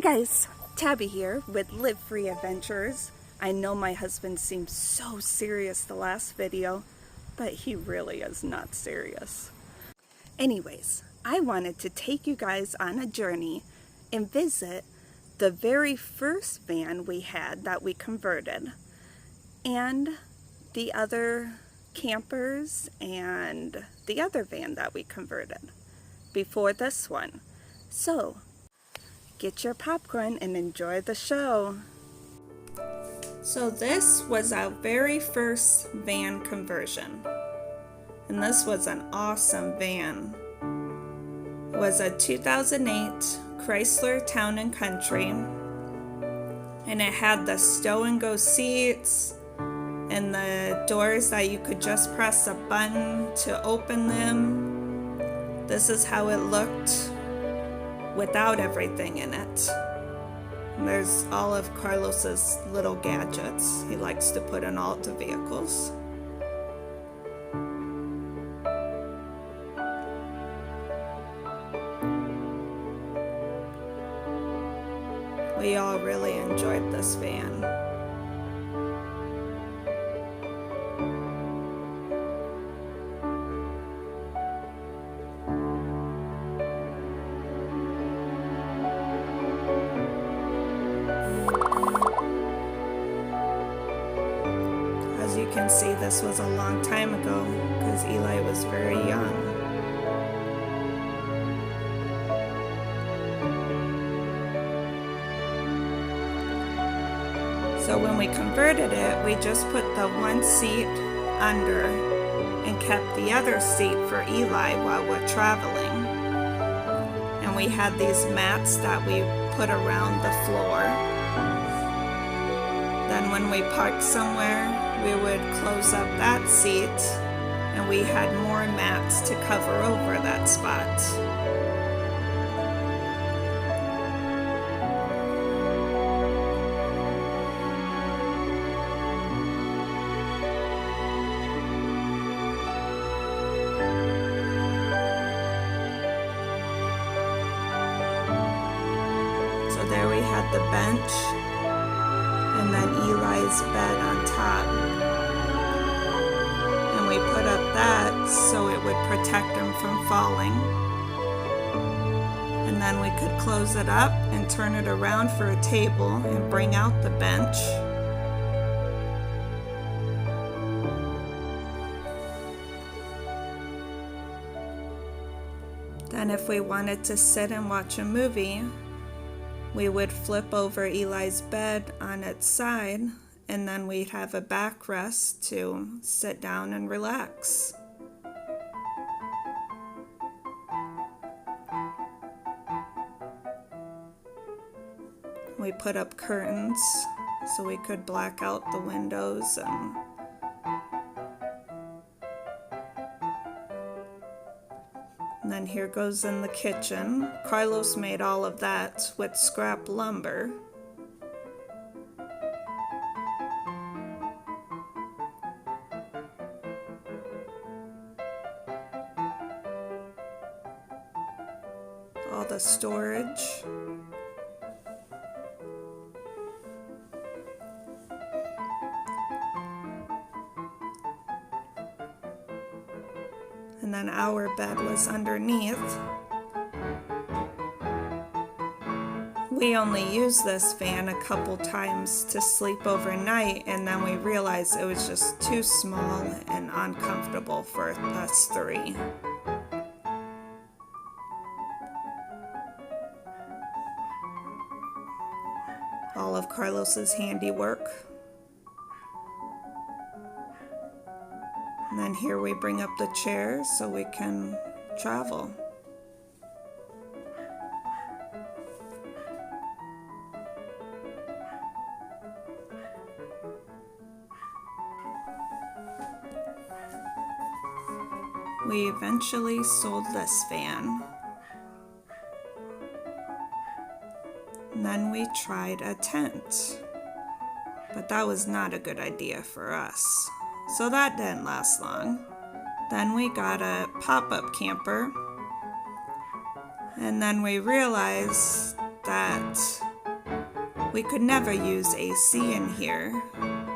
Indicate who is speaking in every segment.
Speaker 1: guys, Tabby here with Live Free Adventures. I know my husband seemed so serious the last video, but he really is not serious. Anyways, I wanted to take you guys on a journey and visit the very first van we had that we converted, and the other campers and the other van that we converted before this one. So get your popcorn and enjoy the show. So this was our very first van conversion, and this was an awesome van. It was a 2008 Chrysler Town and Country, and it had the stow and go seats and the doors that you could just press a button to open them. This is how it looked without everything in it. And there's all of Carlos's little gadgets he likes to put in all the vehicles. We all really enjoyed this van. As you can see, this was a long time ago because Eli was very young. So when we converted it, we just put the one seat under and kept the other seat for Eli while we're traveling. And we had these mats that we put around the floor. Then when we parked somewhere, we would close up that seat, and we had more mats to cover over that spot. So there we had the bench, and then Eli's bed on top. And we put up that so it would protect him from falling. And then we could close it up and turn it around for a table and bring out the bench. Then if we wanted to sit and watch a movie, we would flip over Eli's bed on its side, and then we'd have a backrest to sit down and relax. We put up curtains so we could black out the windows, and then here goes in the kitchen. Carlos made all of that with scrap lumber. All the storage. And then our bed was underneath. We only used this van a couple times to sleep overnight, and then we realized it was just too small and uncomfortable for us three. All of Carlos's handiwork. And then here we bring up the chairs so we can travel. We eventually sold this van. And then we tried a tent, but that was not a good idea for us. So that didn't last long. Then we got a pop-up camper, and then we realized that We could never use AC in here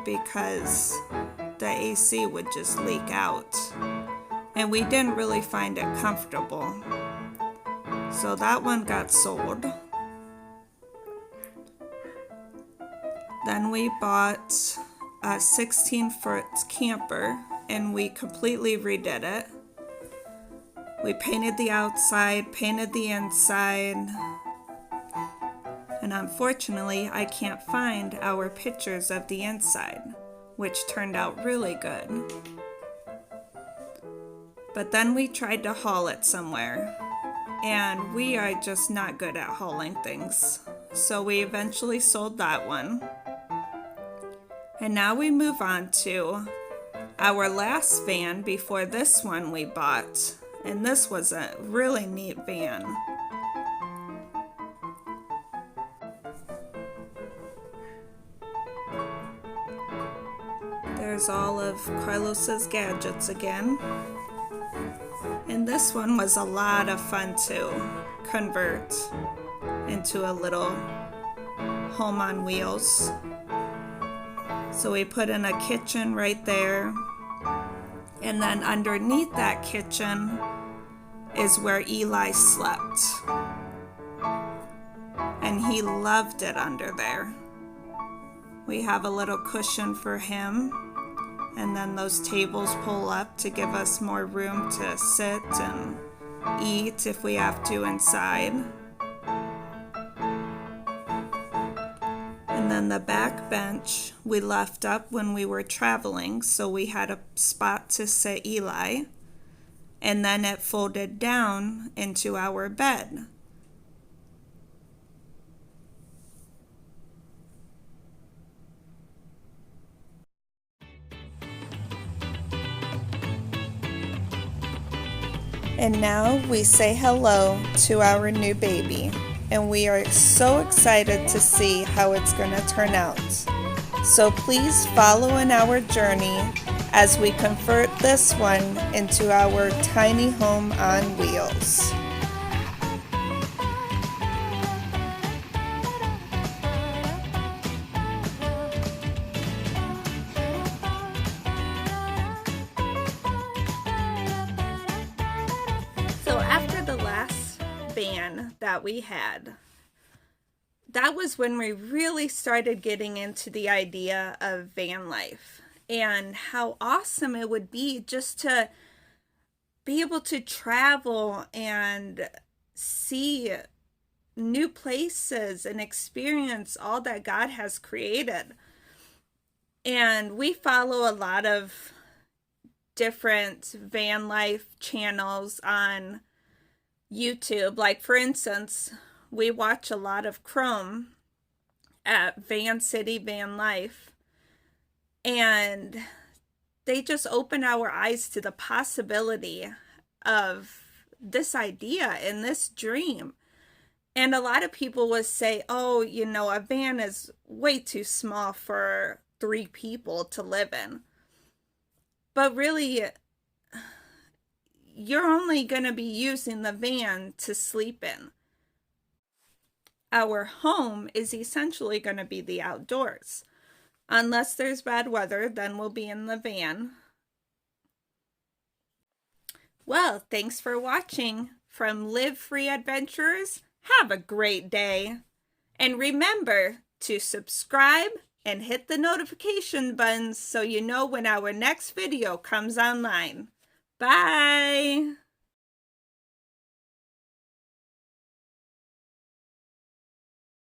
Speaker 1: because the AC would just leak out. And we didn't really find it comfortable. So that one got sold. Then we bought a 16-foot camper and we completely redid it. We painted the outside, painted the inside, and unfortunately I can't find our pictures of the inside, which turned out really good. But then we tried to haul it somewhere, and we are just not good at hauling things. So we eventually sold that one. And now we move on to our last van before this one we bought. And this was a really neat van. There's all of Carlos's gadgets again. And this one was a lot of fun to convert into a little home on wheels. So we put in a kitchen right there. And then underneath that kitchen is where Eli slept. And he loved it under there. We have a little cushion for him. And then those tables pull up to give us more room to sit and eat if we have to inside. And then the back bench we left up when we were traveling, so we had a spot to sit Eli. And then it folded down into our bed. And now we say hello to our new baby, and we are so excited to see how it's going to turn out. So please follow in our journey as we convert this one into our tiny home on wheels. So after the last van that we had, that was when we really started getting into the idea of van life and how awesome it would be just to be able to travel and see new places and experience all that God has created. And we follow a lot of different van life channels on YouTube. Like, for instance, we watch a lot of Chrome at Van City Van Life, and they just open our eyes to the possibility of this idea and this dream. And a lot of people would say, oh, you know, a van is way too small for 3 people to live in. But really, you're only going to be using the van to sleep in. Our home is essentially going to be the outdoors. Unless there's bad weather, then we'll be in the van. Well, thanks for watching. From Live Free Adventurers, have a great day. And remember to subscribe and hit the notification buttons so you know when our next video comes online. Bye!